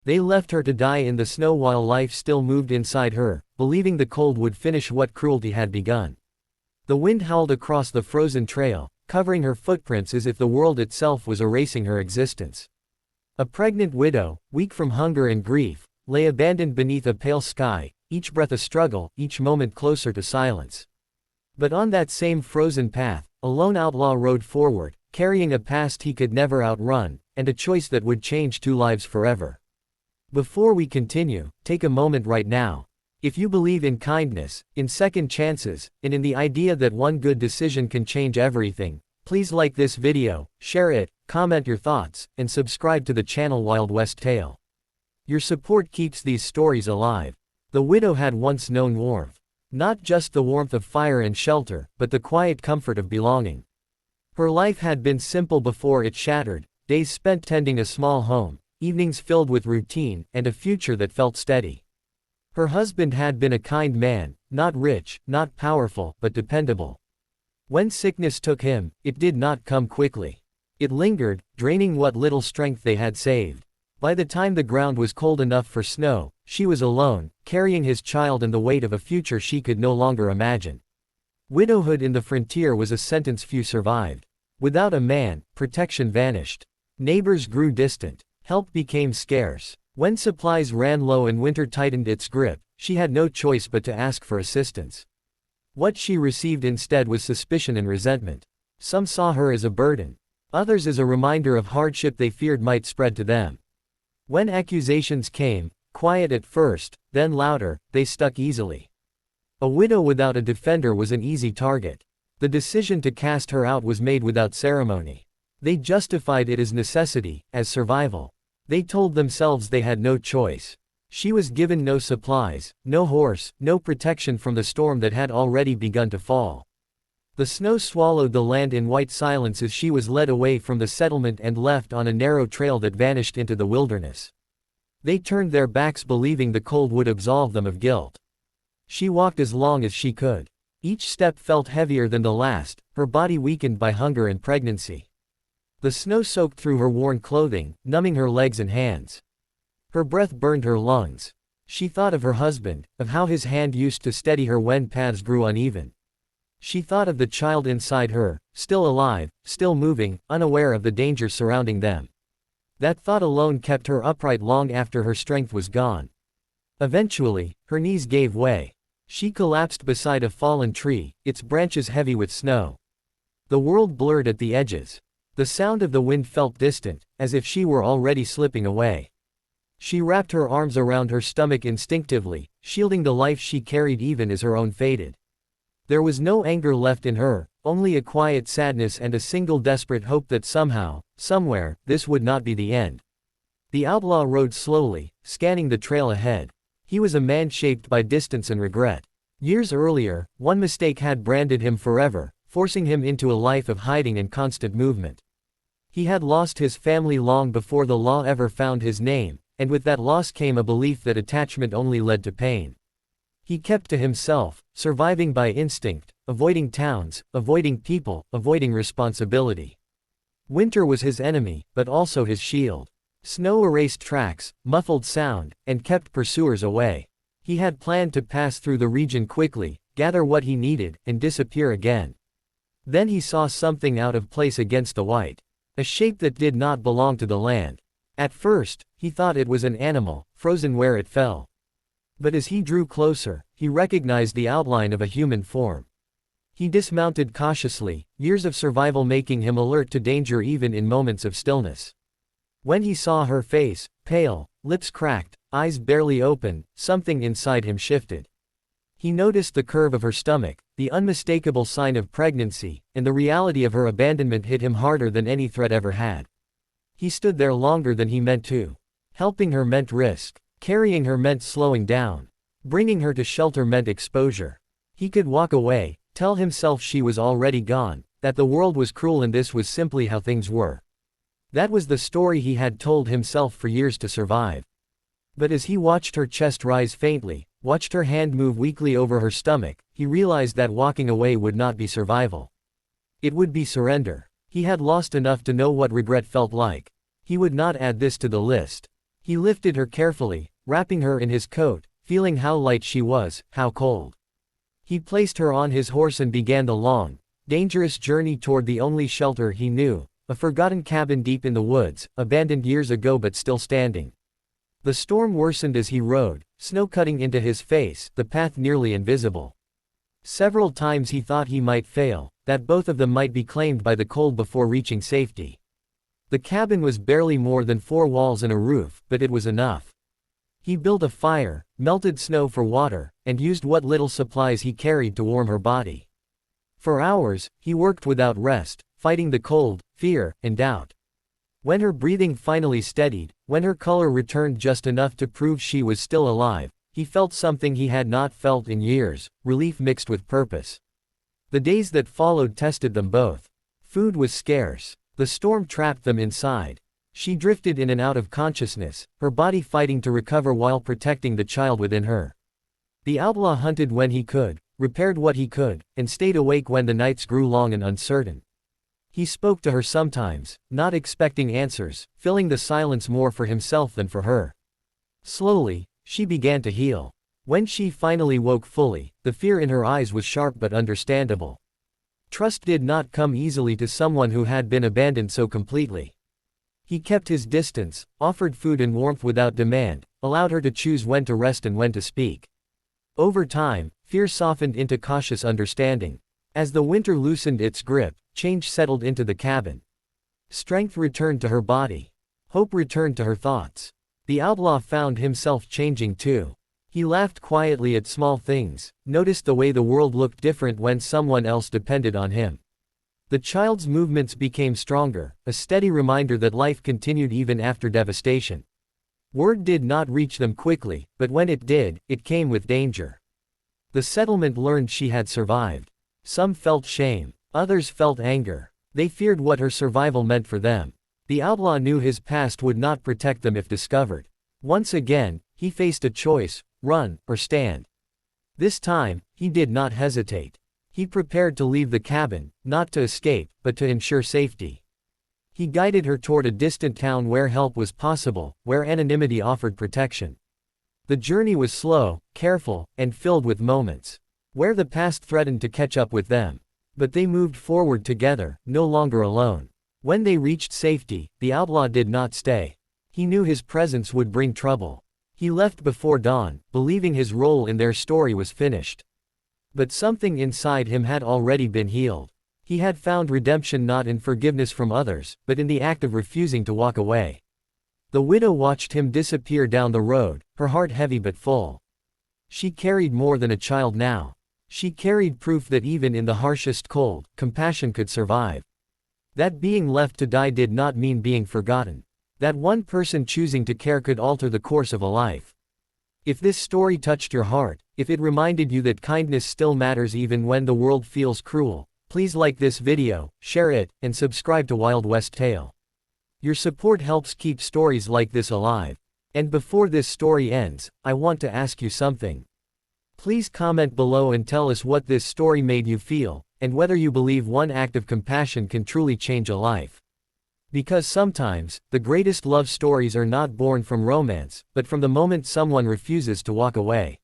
They left her to die in the snow while life still moved inside her, believing the cold would finish what cruelty had begun. The wind howled across the frozen trail, covering her footprints as if the world itself was erasing her existence. A pregnant widow, weak from hunger and grief, lay abandoned beneath a pale sky, each breath a struggle, each moment closer to silence. But on that same frozen path, a lone outlaw rode forward, carrying a past he could never outrun, and a choice that would change two lives forever. Before we continue, take a moment right now. If you believe in kindness, in second chances, and in the idea that one good decision can change everything, please like this video, share it, comment your thoughts, and subscribe to the channel Wild West Tale. Your support keeps these stories alive. The widow had once known warmth. Not just the warmth of fire and shelter, but the quiet comfort of belonging. Her life had been simple before it shattered, days spent tending a small home, evenings filled with routine, and a future that felt steady. Her husband had been a kind man, not rich, not powerful, but dependable. When sickness took him, it did not come quickly. It lingered, draining what little strength they had saved. By the time the ground was cold enough for snow, she was alone, carrying his child and the weight of a future she could no longer imagine. Widowhood in the frontier was a sentence few survived. Without a man, protection vanished. Neighbors grew distant. Help became scarce. When supplies ran low and winter tightened its grip, she had no choice but to ask for assistance. What she received instead was suspicion and resentment. Some saw her as a burden. Others as a reminder of hardship they feared might spread to them. When accusations came, quiet at first, then louder, they stuck easily. A widow without a defender was an easy target. The decision to cast her out was made without ceremony. They justified it as necessity, as survival. They told themselves they had no choice. She was given no supplies, no horse, no protection from the storm that had already begun to fall. The snow swallowed the land in white silence as she was led away from the settlement and left on a narrow trail that vanished into the wilderness. They turned their backs believing the cold would absolve them of guilt. She walked as long as she could. Each step felt heavier than the last, her body weakened by hunger and pregnancy. The snow soaked through her worn clothing, numbing her legs and hands. Her breath burned her lungs. She thought of her husband, of how his hand used to steady her when paths grew uneven. She thought of the child inside her, still alive, still moving, unaware of the danger surrounding them. That thought alone kept her upright long after her strength was gone. Eventually, her knees gave way. She collapsed beside a fallen tree, its branches heavy with snow. The world blurred at the edges. The sound of the wind felt distant, as if she were already slipping away. She wrapped her arms around her stomach instinctively, shielding the life she carried even as her own faded. There was no anger left in her, only a quiet sadness and a single desperate hope that somehow, somewhere, this would not be the end. The outlaw rode slowly, scanning the trail ahead. He was a man shaped by distance and regret. Years earlier, one mistake had branded him forever, forcing him into a life of hiding and constant movement. He had lost his family long before the law ever found his name, and with that loss came a belief that attachment only led to pain. He kept to himself, surviving by instinct, avoiding towns, avoiding people, avoiding responsibility. Winter was his enemy, but also his shield. Snow erased tracks, muffled sound, and kept pursuers away. He had planned to pass through the region quickly, gather what he needed, and disappear again. Then he saw something out of place against the white. A shape that did not belong to the land. At first, he thought it was an animal, frozen where it fell. But as he drew closer, he recognized the outline of a human form. He dismounted cautiously, years of survival making him alert to danger even in moments of stillness. When he saw her face, pale, lips cracked, eyes barely open, something inside him shifted. He noticed the curve of her stomach, the unmistakable sign of pregnancy, and the reality of her abandonment hit him harder than any threat ever had. He stood there longer than he meant to. Helping her meant risk. Carrying her meant slowing down. Bringing her to shelter meant exposure. He could walk away, tell himself she was already gone, that the world was cruel and this was simply how things were. That was the story he had told himself for years to survive. But as he watched her chest rise faintly, watched her hand move weakly over her stomach, he realized that walking away would not be survival. It would be surrender. He had lost enough to know what regret felt like. He would not add this to the list. He lifted her carefully, wrapping her in his coat, feeling how light she was, how cold. He placed her on his horse and began the long, dangerous journey toward the only shelter he knew, a forgotten cabin deep in the woods, abandoned years ago but still standing. The storm worsened as he rode, snow cutting into his face, the path nearly invisible. Several times he thought he might fail, that both of them might be claimed by the cold before reaching safety. The cabin was barely more than 4 walls and a roof, but it was enough. He built a fire, melted snow for water, and used what little supplies he carried to warm her body. For hours, he worked without rest, fighting the cold, fear, and doubt. When her breathing finally steadied, when her color returned just enough to prove she was still alive, he felt something he had not felt in years, relief mixed with purpose. The days that followed tested them both. Food was scarce. The storm trapped them inside. She drifted in and out of consciousness, her body fighting to recover while protecting the child within her. The outlaw hunted when he could, repaired what he could, and stayed awake when the nights grew long and uncertain. He spoke to her sometimes, not expecting answers, filling the silence more for himself than for her. Slowly, she began to heal. When she finally woke fully, the fear in her eyes was sharp but understandable. Trust did not come easily to someone who had been abandoned so completely. He kept his distance, offered food and warmth without demand, allowed her to choose when to rest and when to speak. Over time, fear softened into cautious understanding. As the winter loosened its grip, change settled into the cabin. Strength returned to her body. Hope returned to her thoughts. The outlaw found himself changing too. He laughed quietly at small things, noticed the way the world looked different when someone else depended on him. The child's movements became stronger, a steady reminder that life continued even after devastation. Word did not reach them quickly, but when it did, it came with danger. The settlement learned she had survived. Some felt shame, others felt anger. They feared what her survival meant for them. The outlaw knew his past would not protect them if discovered. Once again, he faced a choice: run or stand. This time, he did not hesitate. He prepared to leave the cabin, not to escape, but to ensure safety. He guided her toward a distant town where help was possible, where anonymity offered protection. The journey was slow, careful, and filled with moments where the past threatened to catch up with them. But they moved forward together, no longer alone. When they reached safety, the outlaw did not stay. He knew his presence would bring trouble. He left before dawn, believing his role in their story was finished. But something inside him had already been healed. He had found redemption not in forgiveness from others, but in the act of refusing to walk away. The widow watched him disappear down the road, her heart heavy but full. She carried more than a child now. She carried proof that even in the harshest cold, compassion could survive. That being left to die did not mean being forgotten. That one person choosing to care could alter the course of a life. If this story touched your heart, if it reminded you that kindness still matters even when the world feels cruel, please like this video, share it, and subscribe to Wild West Tale. Your support helps keep stories like this alive. And before this story ends, I want to ask you something. Please comment below and tell us what this story made you feel, and whether you believe one act of compassion can truly change a life. Because sometimes, the greatest love stories are not born from romance, but from the moment someone refuses to walk away.